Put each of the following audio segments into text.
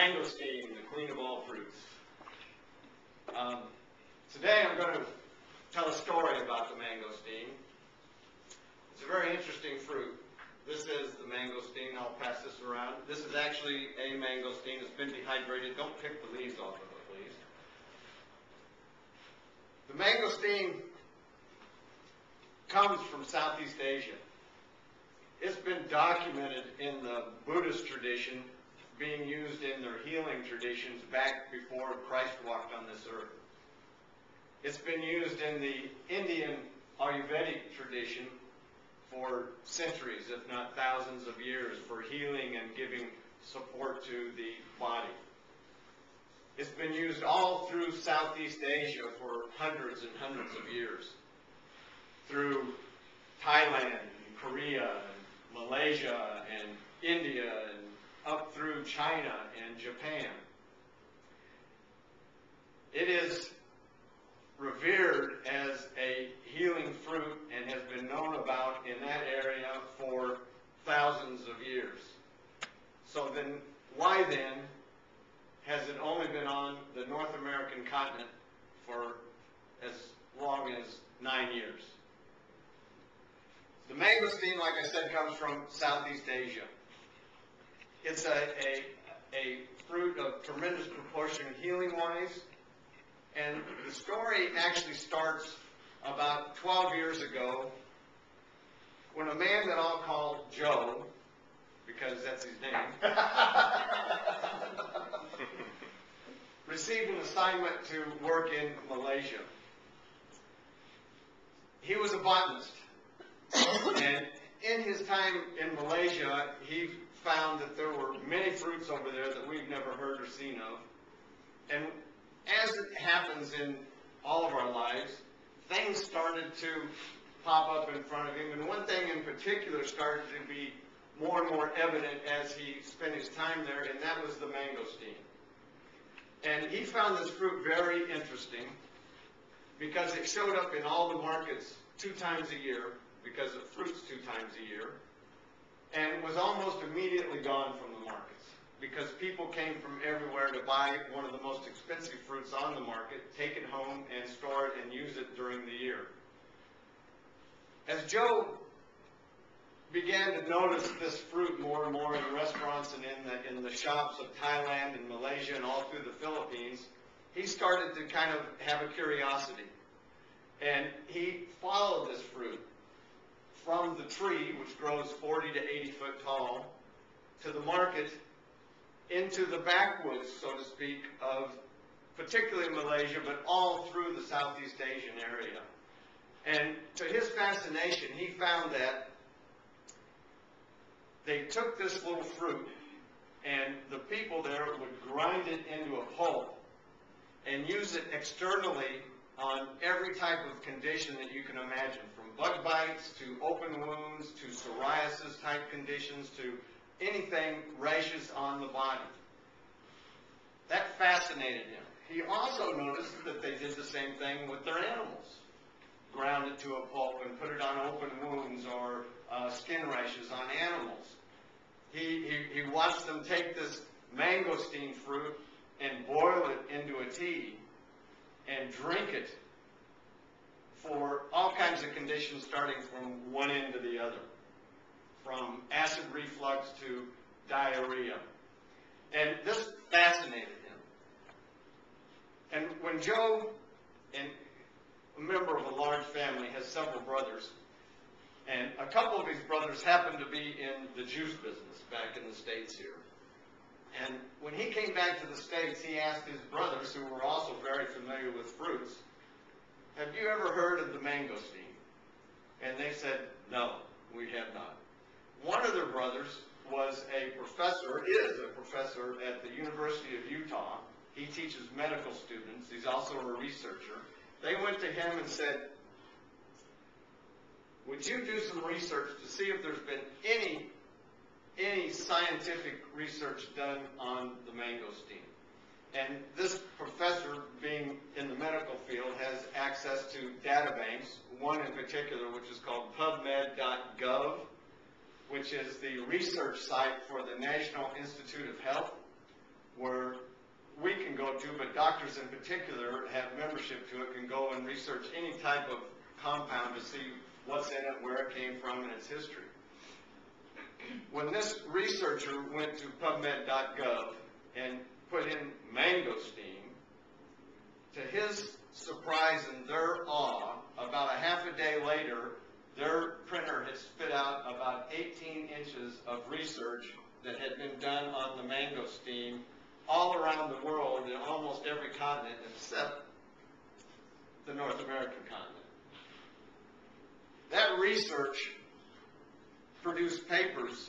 Mangosteen, the queen of all fruits. Today I'm going to tell a story about the mangosteen. It's a very interesting fruit. This is the mangosteen. I'll pass this around. This is actually a mangosteen. It's been dehydrated. Don't pick the leaves off of it, please. The mangosteen comes from Southeast Asia. It's been documented in the Buddhist tradition being used in their healing traditions back before Christ walked on this earth. It's been used in the Indian Ayurvedic tradition for centuries, if not thousands of years, for healing and giving support to the body. It's been used all through Southeast Asia for hundreds and hundreds of years, through Thailand and Korea and Malaysia and India and up through China and Japan. It is revered as a healing fruit and has been known about in that area for thousands of years. So then, why then has it only been on the North American continent for as long as 9 years? The mangosteen, like I said, comes from Southeast Asia. It's a fruit of tremendous proportion healing-wise. And the story actually starts about 12 years ago when a man that I'll call Joe, because that's his name, received an assignment to work in Malaysia. He was a botanist. And in his time in Malaysia, he found that there were many fruits over there that we've never heard or seen of. And as it happens in all of our lives, things started to pop up in front of him. And one thing in particular started to be more and more evident as he spent his time there, and that was the mangosteen. And he found this fruit very interesting because it showed up in all the markets 2 times a year, because it fruits 2 times a year, and was almost immediately gone from the markets because people came from everywhere to buy one of the most expensive fruits on the market, take it home and store it and use it during the year. As Joe began to notice this fruit more and more in restaurants and in the shops of Thailand and Malaysia and all through the Philippines, he started to kind of have a curiosity. And he followed this fruit from the tree, which grows 40 to 80 foot tall, to the market, into the backwoods, so to speak, of particularly Malaysia, but all through the Southeast Asian area. And to his fascination, he found that they took this little fruit, and the people there would grind it into a pulp and use it externally on every type of condition that you can imagine, from bug bites to open wounds to psoriasis type conditions to anything rashes on the body. That fascinated him. He also noticed that they did the same thing with their animals. Ground it to a pulp and put it on open wounds or skin rashes on animals. He watched them take this mangosteen fruit and boil it into a tea and drink it for all kinds of conditions starting from one end to the other, from acid reflux to diarrhea. And this fascinated him. And when Joe, and a member of a large family, has several brothers, and a couple of his brothers happened to be in the juice business back in the States here. And when he came back to the States, he asked his brothers, who were also very familiar with fruits, "Have you ever heard of the mangosteen?" And they said, "No, we have not." One of their brothers was a professor, is a professor at the University of Utah. He teaches medical students. He's also a researcher. They went to him and said, "Would you do some research to see if there's been any scientific research done on the mangosteen?" And this professor, being in the medical field, has access to databanks, one in particular which is called PubMed.gov, which is the research site for the National Institute of Health. where we can go to, but doctors in particular have membership to it, can go and research any type of compound to see what's in it, where it came from, and its history. When this researcher went to PubMed.gov and put in mangosteen, to his surprise and their awe, about a half a day later, their printer had spit out about 18 inches of research that had been done on the mangosteen all around the world in almost every continent except the North American continent. That research produced papers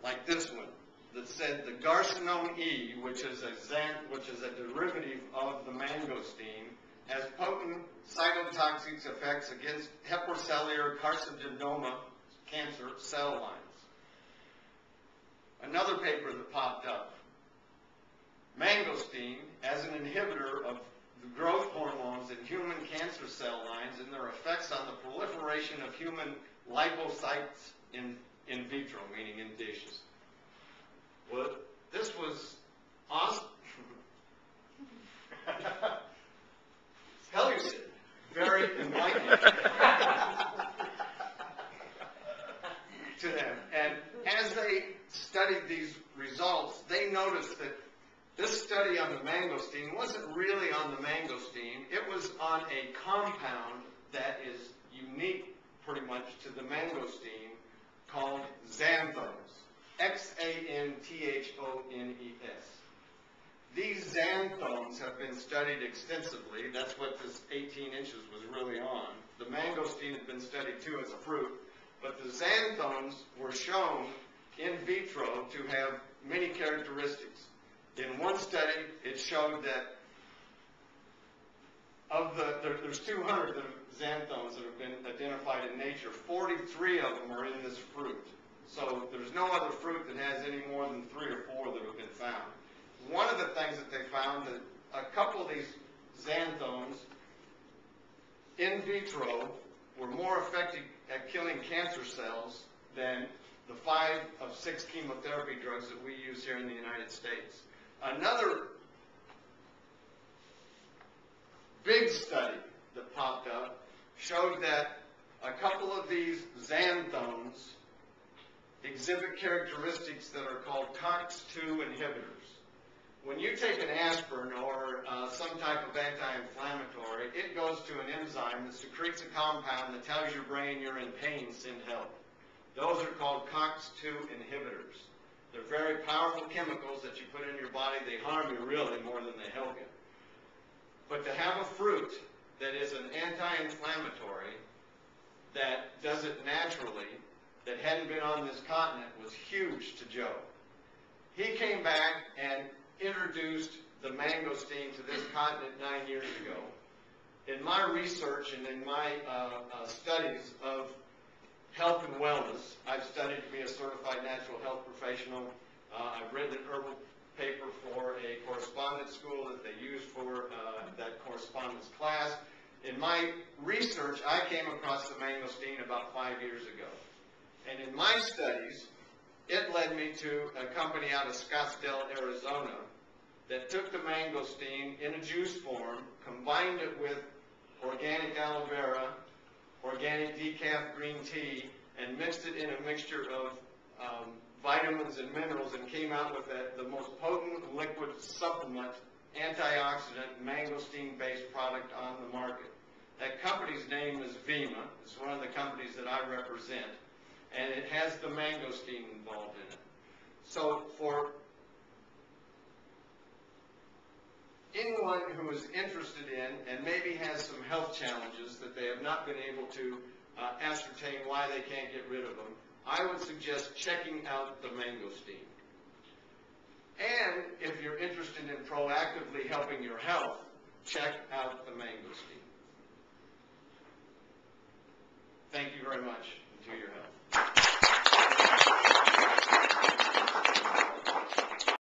like this one that said the garcinome E, which is a derivative of the mangosteen, has potent cytotoxic effects against hepatocellular carcinoma cancer cell lines. Another paper that popped up, mangosteen as an inhibitor of the growth hormones in human cancer cell lines and their effects on the proliferation of human lipocytes in vitro, meaning in dishes. Well, this was awesome. Seleucid, very enlightening to them. And as they studied these results, they noticed that this study on the mangosteen wasn't really on the mangosteen. It was on a compound that is unique pretty much to the mangosteen called xanthones. Xanthones. These xanthones have been studied extensively. That's what this 18 inches was really on. The mangosteen had been studied too as a fruit, but the xanthones were shown in vitro to have many characteristics. In one study, it showed that there's 200 xanthones that have been identified in nature. 43 of them are in this fruit. So there's no other fruit that has any more than 3 or 4 that have been found. One of the things that they found that a couple of these xanthones in vitro were more effective at killing cancer cells than the 5 of 6 chemotherapy drugs that we use here in the United States. Another big study that popped up showed that a couple of these xanthones exhibit characteristics that are called COX-2 inhibitors. When you take an aspirin or some type of anti-inflammatory, it goes to an enzyme that secretes a compound that tells your brain you're in pain, send help. Those are called COX-2 inhibitors. They're very powerful chemicals that you put in your body. They harm you really more than they help you. But to have a fruit that is an anti-inflammatory that does it naturally, that hadn't been on this continent, was huge to Joe. He came back and introduced the mangosteen to this continent 9 years ago. In my research and in my studies of health and wellness, I've studied to be a certified natural health professional. I've written an herbal paper for a correspondence school that they use for that correspondence class. In my research, I came across the mangosteen about 5 years ago. And in my studies, it led me to a company out of Scottsdale, Arizona, that took the mangosteen in a juice form, combined it with organic aloe vera, organic decaf green tea, and mixed it in a mixture of vitamins and minerals, and came out with the most potent liquid supplement, antioxidant, mangosteen-based product on the market. That company's name is Vima. It's one of the companies that I represent, and it has the mangosteen involved in it. So for anyone who is interested in and maybe has some health challenges that they have not been able to ascertain why they can't get rid of them, I would suggest checking out the mangosteen. And if you're interested in proactively helping your health, check out the mangosteen. Thank you very much, and to your health.